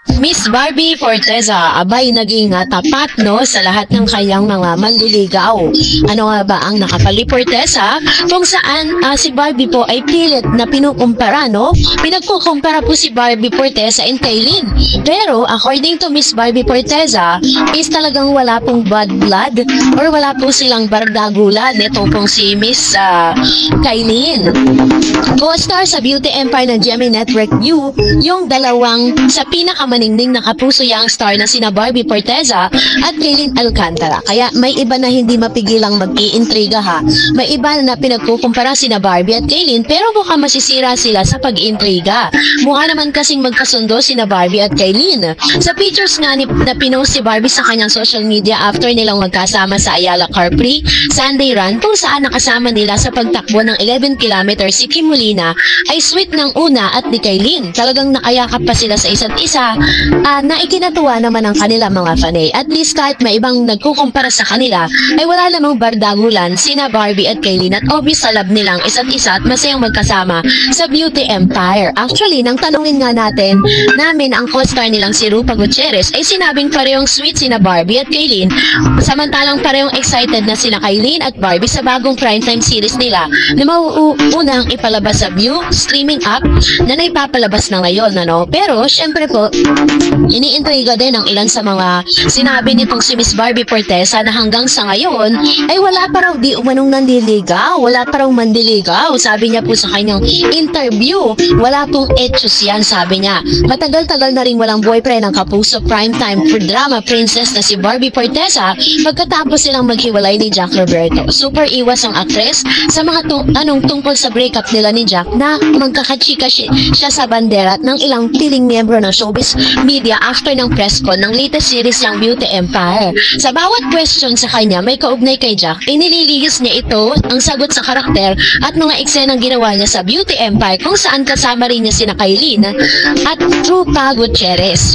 Miss Barbie Forteza, abay naging tapat no sa lahat ng kanyang mga manliligaw. Ano nga ba ang nakapali Forteza? Kung saan si Barbie po ay pilit na pinukumpara, no? Pinagkukumpara po si Barbie Forteza and Kailin. Pero according to Miss Barbie Forteza, is talagang wala pong bad blood or wala po silang bardagulan nito pong si Miss Kailin. Co-star sa Beauty Empire ng GMA Network U, yung dalawang sa pinakamaningning na kapuso yang star na sina Barbie Forteza at Kailin Alcantara. Kaya may iba na hindi mapigilang mag-iintriga ha. May iba na pinagkukumpara sina Barbie at Kailin pero mukhang masisira sila sa pag-iintriga. Mukha naman kasing magkasundo sina Barbie at Kailin. Sa pictures nga na pinost si Barbie sa kanyang social media after nilang magkasama sa Ayala Carprix Sunday Run kung saan nakasama nila sa pagtakbo ng 11 kilometers si Kim Molina ay sweet ng una at ni Kailin. Talagang nakayakap pa sila sa isa't isa na ikinatuwa naman ang kanila mga fanay. At least kahit may ibang nagkukumpara sa kanila ay wala namang bardagulan sina Barbie at Kailin at obvious sa love nilang isa't isa at masayang magkasama sa Beauty Empire. Actually, nang tanungin nga namin ang co-star nilang si Rupa Gutierrez ay sinabing parehong sweet sina Barbie at Kailin samantalang parehong excited na sina Kailin at Barbie sa bagong primetime series nila na mauunang ipalabas sa View streaming app na naipapalabas na ngayon, ano? Pero syempre po, iniintriga din ang ilan sa mga sinabi nitong si Miss Barbie Forteza na hanggang sa ngayon ay wala pa raw di umanong nandiligaw, wala pa raw mandiligaw. Sabi niya po sa kanyang interview, wala pong etos yan, sabi niya. Matagal-tagal na rin walang boyfriend ang kapuso primetime for drama princess na si Barbie Forteza pagkatapos silang maghiwalay ni Jack Roberto. Super iwas ang actress sa mga tungkol sa breakup nila ni Jack na magkakachika siya sa bandera ng ilang piling miyembro ng showbiz media after ng press con ng latest series ng Beauty Empire. Sa bawat question sa kanya may kaugnay kay Jack, inililihis niya ito ang sagot sa karakter at mga eksenang ginawa niya sa Beauty Empire kung saan kasama rin niya sina Kailin at Rupa Gutierrez.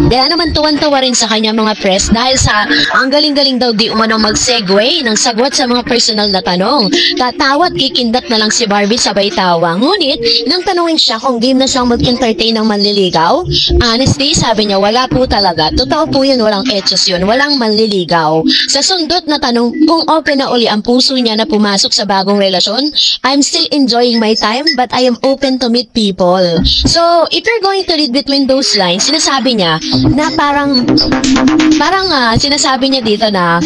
Kaya naman tuwan-tawa rin sa kanya mga press dahil sa ang galing-galing daw di umano mag-segue ng sagot sa mga personal na tanong. Tatawa at kikindat na lang si Barbie sabay tawa. Ngunit, nang tanungin siya kung game na siyang mag-entertain ng manliligaw, honestly, sabi niya wala po talaga. Totoo po yun, walang etos yun, walang manliligaw. Sa sundot na tanong kung open na uli ang puso niya na pumasok sa bagong relasyon, I'm still enjoying my time but I am open to meet people. So, if you're going to read between those lines, sinasabi niya na parang sinasabi niya dito na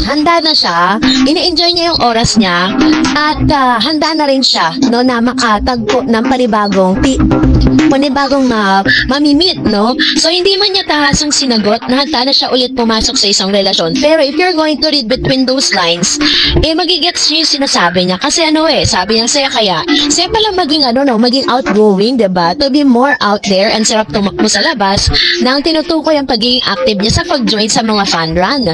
handa na siya, ini-enjoy niya yung oras niya at handa na rin siya no, na makatagpo ng panibagong mamimit, no? So, hindi man niya tahasong sinagot na handa na siya ulit pumasok sa isang relasyon. Pero if you're going to read between those lines, magigets niyo yung sinasabi niya. Kasi sabi niya saya pala maging outgoing, diba? To be more out there and sarap tumakbo sa labas na ang tinutukoy ang pagiging active niya sa pag-join sa mga fan run.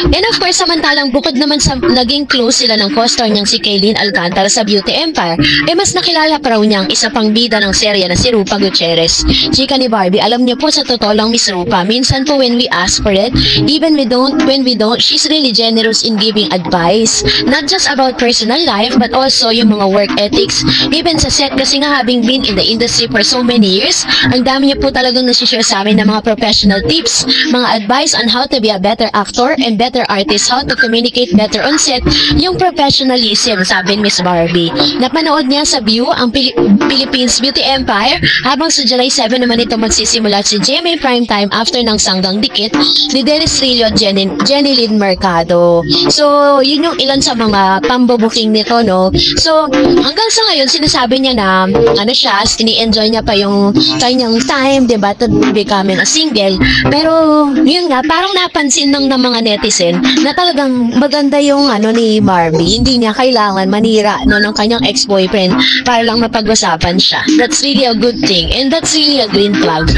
And of course, samantalang bukod naman sa naging close sila ng co-star niyang si Kailin Alcantara sa Beauty Empire, mas nakilala pa raw niyang isa pang bida ng serya na si Rupa Gutierrez. Chika ni Barbie, alam niyo po sa totoo lang Miss Rupa, minsan po when we ask for it, even when we don't, she's really generous in giving advice. Not just about personal life, but also yung mga work ethics. Even sa set, kasi nga having been in the industry for so many years, ang dami niya po talagang nasishare sa amin ng mga professional tips, mga advice on how to be a better actor and better artist, how to communicate better on set, yung professionalism, sabi ni Miss Barbie. Napanood niya sa View ang Philippines Beauty Empire habang sa July 7 naman ito magsisimula si GMA Primetime after ng Sanggang Dikit ni Dennis Trillo at Jenny Lynn Mercado. So, yun yung ilan sa mga pambubuking nito, no? So, hanggang sa ngayon, sinasabi niya na ini-enjoy niya pa yung kanyang time, diba, to becoming a single. Pero, yun nga, parang napansin ng mga netizen na talagang maganda yung ni Barbie. Hindi niya kailangan manira ng kanyang ex-boyfriend para lang mapag-usapan siya. That's really a good thing. thing, and that's really a green flag.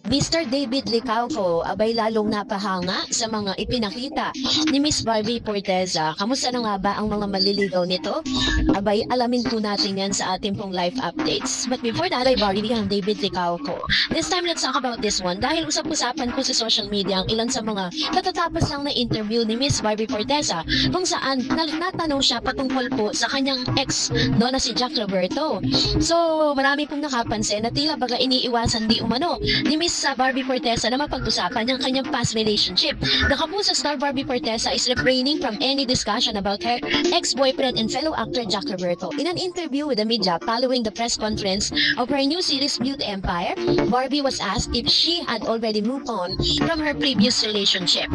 Mr. David Licauco, abay lalong napahanga sa mga ipinakita ni Miss Barbie Forteza. Kamusta na nga ba ang mga maliligaw nito? Abay, alamin po natin yan sa ating pong live updates. But before that, ay Barbie ang David Licauco. This time, let's talk about this one. Dahil usap-usapan po sa social media ang ilan sa mga katatapos lang na interview ni Miss Barbie Forteza kung saan natanong siya patungkol po sa kanyang ex no, na si Jack Roberto. So, marami pong nakapansin na tila baga iniiwasan di umano ni Miss Barbie Forteza na mapag-usapan ang kanyang past relationship. The kapuso star Barbie Forteza is refraining from any discussion about her ex-boyfriend and fellow actor Jack Roberto. In an interview with the media following the press conference of her new series Beauty Empire, Barbie was asked if she had already moved on from her previous relationship.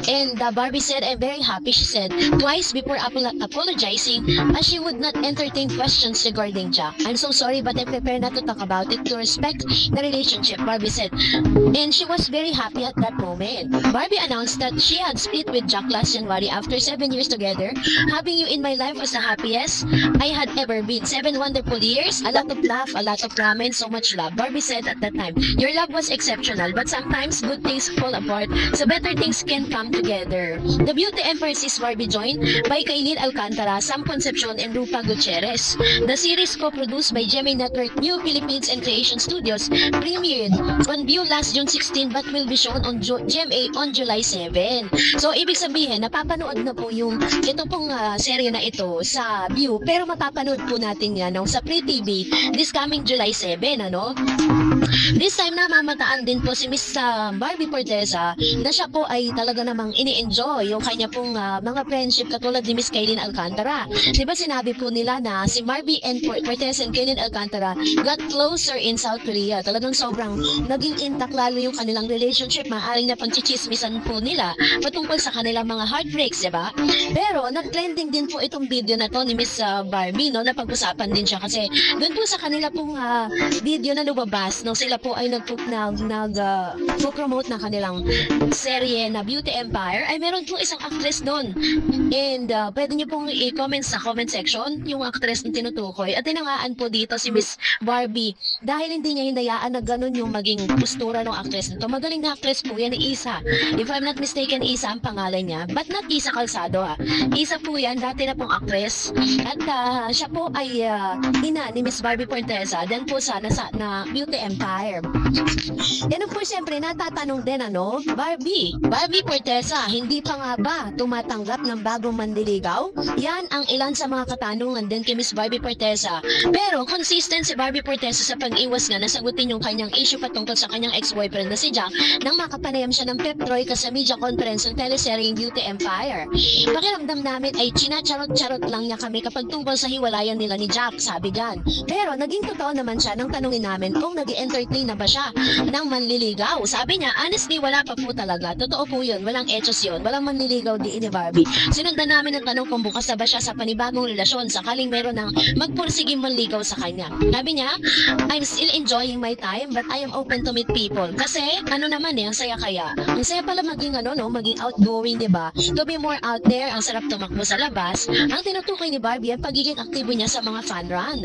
And Barbie said, "I'm very happy," she said, twice before apologizing as she would not entertain questions regarding Jack. "I'm so sorry but I prefer not to talk about it to respect the relationship," Barbie said. And she was very happy at that moment. Barbie announced that she had split with Jack last January after 7 years together. "Having you in my life was the happiest I had ever been. 7 wonderful years, a lot of laugh, a lot of drama, and so much love," Barbie said at that time. "Your love was exceptional, but sometimes good things fall apart, so better things can come together." The Beauty Empire is Barbie joined by Kailin Alcantara, Sam Concepcion, and Rupa Gutierrez. The series co-produced by GMA Network, New Philippines and Creation Studios premiered on View last June 16 but will be shown on GMA on July 7. So, ibig sabihin, napapanood na po ito pong serye na ito sa View, pero mapapanood po natin yan sa Free TV this coming July 7, ano? This time, namamataan din po si Miss Barbie Forteza na siya po ay talaga namang ini-enjoy yung kanya pong mga friendship katulad ni Miss Kailin Alcantara. Diba sinabi po nila na si Barbie and Forteza and Kailin Alcantara got closer in South Korea. Talagang sobrang naging intact lalo yung kanilang relationship. Maaaring na pang-chichismisan po nila patungkol sa kanilang mga heartbreaks, diba? Pero nag-trending din po itong video na to ni Miss Barbie, no? Napag-usapan din siya kasi doon po sa kanila pong video na lumabas nung sila po ay nag-promote na kanilang serye na Beauty Empire, ay meron pong isang actress doon. And pwede niyo pong i-comment sa comment section yung actress na tinutukoy. At tinangaan po dito si Miss Barbie dahil hindi niya hinayaan na ganun yung maging postura ng actress nito. Magaling na actress po yan, Isa. If I'm not mistaken, Isa ang pangalan niya. But not Isa Calzado, ha. Isa po yan, dati na pong actress. At siya po ay ina ni Miss Barbie Forteza. Then po sana na Beauty Empire. And of course, siyempre, natatanong din, Barbie Forteza, hindi pa nga ba tumatanggap ng bagong manliligaw? Yan ang ilan sa mga katanungan din kay Miss Barbie Forteza. Pero consistent si Barbie Forteza sa pag-iwas nga na sagutin yung kanyang issue patungkol sa kanyang ex-boyfriend na si Jack nang makapanayam siya ng pep troika sa media conference ng teleseryeng Beauty Empire. "Pakiramdam namin ay chinacharot-charot lang niya kami kapag tungkol sa hiwalayan nila ni Jack," sabi gan. Pero naging totoo naman siya nang tanungin namin kung nag-entertain na ba siya ng manliligaw. Sabi niya, honestly, wala pa po talaga. Totoo po yun, walang etchos yun, walang manliligaw di ni Barbie. Sinundan namin ang tanong kung bukas na ba siya sa panibagong relasyon sakaling meron ng magpursiging manligaw sa kanya. Sabi niya, "I'm still enjoying my time but I am open to meet people." Kasi, naman ang saya kaya. Ang saya pala maging maging outgoing, diba? To be more out there, ang sarap tumakbo sa labas. Ang tinutukoy ni Barbie ang pagiging aktibo niya sa mga fun run.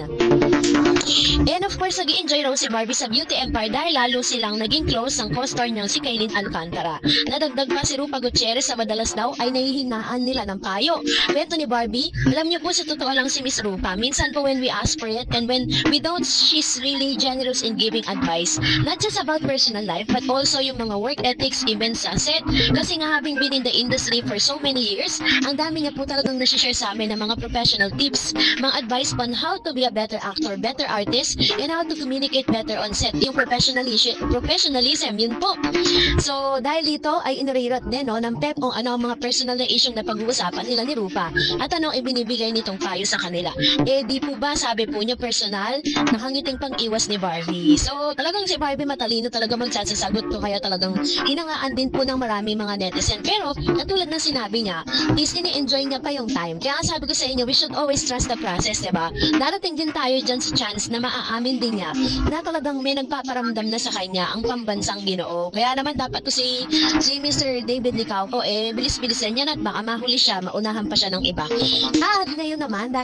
And of course, nag-i-enjoy raw si Barbie sa Beauty Empire dahil lalo silang naging close ang co-star niyang si Kailin Alcantara. Nadagdag pa si Rupa Gutierrez sa madalas daw ay nahihinaan nila ng payo. Kwento ni Barbie, "Alam niyo po sa totoo lang si Miss Rupa, minsan po when we ask for it and when we don't, she's really generous in giving advice. Not just about personal life but also yung mga work ethics, even sa set. Kasi nga having been in the industry for so many years, ang dami niya po talagang nasi-share sa amin ng mga professional tips, mga advice on how to be a better actor, better artist, and how to communicate better on set." Yung professionalism, yun po. So, dahil dito ay inirerot din ng pep kung ano ang mga personal na issue na pag-uusapan nila ni Rupa at anong ibinibigay nitong payo sa kanila. Di po ba, sabi po niyo, personal, nakangiting pang-iwas ni Barbie. So, talagang si Barbie matalino talaga magsasagot to, kaya talagang hinangaan din po ng maraming mga netizen. Pero, katulad ng sinabi niya, is ini-enjoy niya pa yung time. Kaya sabi ko sa inyo, we should always trust the process, diba? Darating din tayo dyan sa chance na maaamin din niya na talagang may nagpaparamdam na sa kanya ang pambansang Ginoo. Kaya naman dapat to si Mr. David Licauco, bilis-bilisan niya at baka mahuli siya, maunahan pa siya ng iba. At ngayon naman,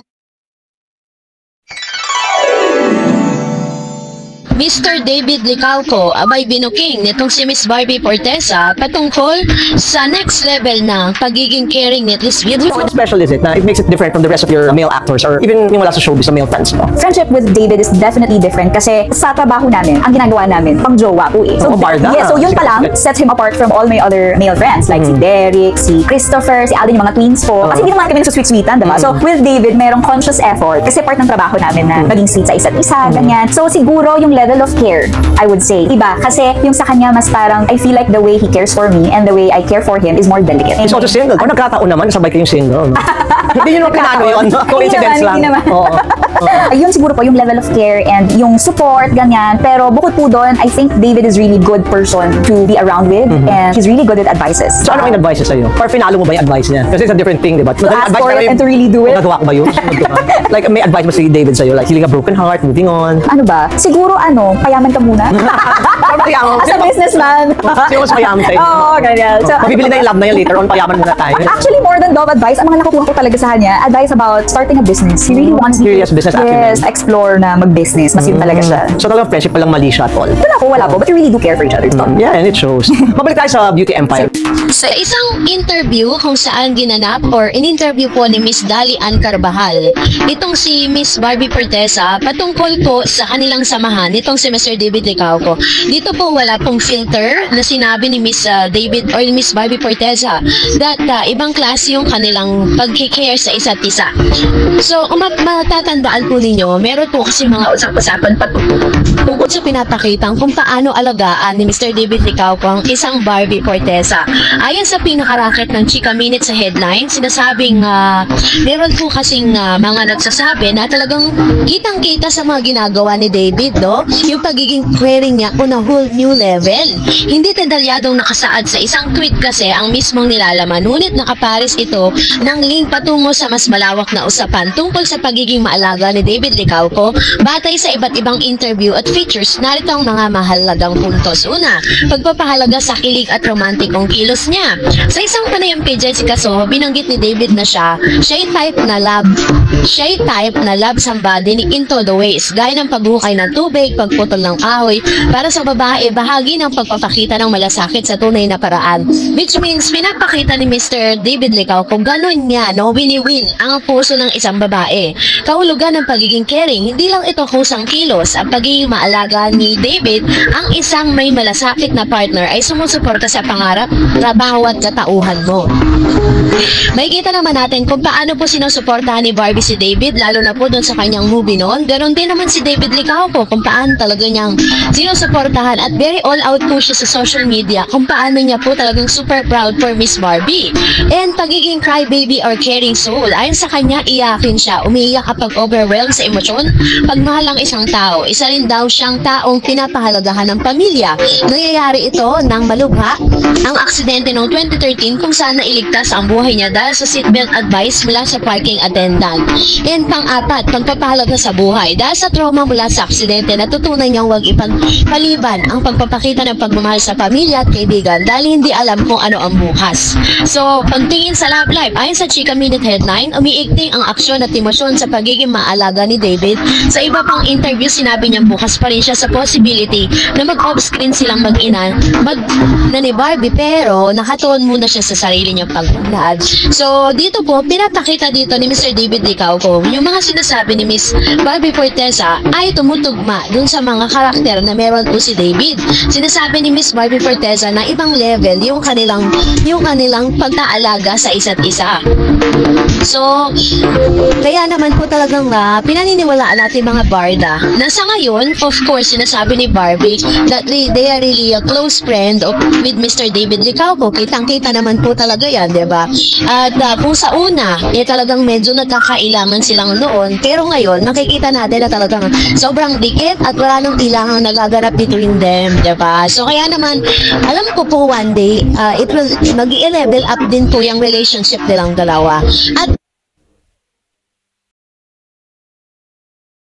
Mr. David Licauco, abay binuking nitong si Miss Barbie Fortesa patungkol sa next level na pagiging caring ni Miss Barbie. What special is it na it makes it different from the rest of your male actors or even yung wala sa showbiz na male friends mo? Friendship with David is definitely different kasi sa trabaho namin, ang ginagawa namin, pang jowa po eh. So, barda. yeah, so yun pa lang sets him apart from all my other male friends like si Derek, si Christopher, si Alden, yung mga twins ko. Kasi hindi naman kami nagsusweet-sweetan, diba? So with David, merong conscious effort kasi part ng trabaho namin na maging sweet sa isa't isa, ganyan. So siguro yung level of care, I would say, iba. Kasi yung sa kanya mas parang, I feel like the way he cares for me and the way I care for him is more delicate. He's also single. Or nagkataon naman, sabay kayong single. No? Hindi yun ang pinano yun. Coincidence lang. Oo. Yun siguro po yung level of care and yung support, ganyan. Pero bukod po doon, I think David is really good person to be around with and he's really good with advices. So ano yung advice sa'yo? Or finalo mo ba yung advice niya? Kasi it's a different thing, di ba? To ask for it and to really do it. Nagawa ko ba yun? Like may advice ba si David sa'yo? Like healing a broken heart, moving on? Ano ba? Siguro payaman ka muna. As a businessman. Sino mas mayaman sa'yo? Oo, ganyan. So, mabibili na yung love na yan later on, payaman muna tayo. Actually, more than Dove advice, ang mga nakukuha ko talaga sa kanya, advice about starting a business. He really wants serious business acumen. Yes, explore na mag-business. Mas yun talaga siya. So talagang friendship palang mali siya at all? Wala po. But we really do care for each other. Yeah, and it shows. Mabalik tayo sa Beauty Empire. Sa isang interview kung saan ginanap or in-interview po ni Miss Dali Ann Carvajal, itong si Miss Barbie Fortesa patungkol po sa kanilang samahan, itong si Mr. David Licauco. Dito po wala pong filter na sinabi ni Miss David or Miss Barbie Fortesa that ibang klase yung kanilang pag-care sa isa't isa. So, kung matatandaan po ninyo, meron po kasi mga usap-usapan tungkol sa pinapakitang kung paano alagaan ni Mr. David Licauco ang isang Barbie Fortesa. Ayon sa pinakaraket ng Chika Minute sa headline, sinasabing meron po kasing mga nagsasabi na talagang kitang-kita sa mga ginagawa ni David, no? Yung pagiging caring niya on a whole new level. Hindi detalyadong nakasaad sa isang tweet kasi ang mismong nilalaman, ngunit nakapares ito ng link patungo sa mas malawak na usapan tungkol sa pagiging maalaga ni David Licauco batay sa iba't ibang interview at features. Narito ang mga mahalagang puntos. Una, pagpapahalaga sa kilig at romantikong kilos niya. Sa isang panayam kay Jessica Soho, binanggit ni David na siya'y type na love somebody ni Into the Ways, gaya ng paghukay ng tubig, pagputol ng kahoy. Para sa babae, bahagi ng pagpapakita ng malasakit sa tunay na paraan. Which means, pinapakita ni Mr. David Licauco kung gano'n niya, no, wini-win ang puso ng isang babae. Kahulugan ng pagiging caring, hindi lang ito kusang kilos. Ang pagiging maalaga ni David, ang isang may malasakit na partner ay sumusuporta sa pangarap, trabaho at katauhan mo. Makikita naman natin kung paano po sinusuportahan ni Barbie si David, lalo na po doon sa kanyang movie noon. Ganon din naman si David Licauco kung paano talaga niyang sinusuportahan at very all out po siya sa social media kung paano niya po talagang super proud for Miss Barbie. And pagiging crybaby or caring soul, ayon sa kanya, iyakin siya. Umiiyak kapag overwhelmed sa emosyon. Pagmahal ang isang tao, isa rin daw siyang taong pinapahalagahan ng pamilya. Nangyayari ito nang malubha ang aksidente noong 2013 kung saan nailigtas ang buhay niya dahil sa seatbelt advice mula sa parking attendant. And pang-apat, pagpapahalaga sa buhay. Dahil sa trauma mula sa aksidente, natutunan niyang huwag ipagpaliban ang pagpapakita ng pagmamahal sa pamilya at kaibigan dahil hindi alam kung ano ang bukas. So, pagtingin sa love life, ayon sa Chika Minute headline, umiigting ang aksyon at emosyon sa pagiging maalaga ni David. Sa iba pang interview, sinabi niyang bukas pa rin siya sa possibility na mag-off-screen silang mag-ina na ni Barbie, pero nakatuon muna siya sa sarili niyang pagmamahal. So, dito po, pinapakita dito ni Mr. David Licauco, yung mga sinasabi ni Miss Barbie Fortesa ay tumutugma dun sa mga karakter na meron po si David. Sinasabi ni Miss Barbie Fortesa na ibang level yung kanilang pagtaalaga sa isa't isa. So, kaya naman po talagang pinaniniwalaan natin mga barda na sa ngayon, of course, sinasabi ni Barbie that they are really a close friend with Mr. David Licauco. Kitang-kita naman po talaga yan, diba? At kung sa una, talagang medyo nagkakailangan silang noon, pero ngayon, makikita natin na talagang sobrang dikit at wala nang ilangang nagaganap between them, diba? So, kaya naman, alam ko po one day, it will mag-i-level up din po yung relationship nilang dalawa. At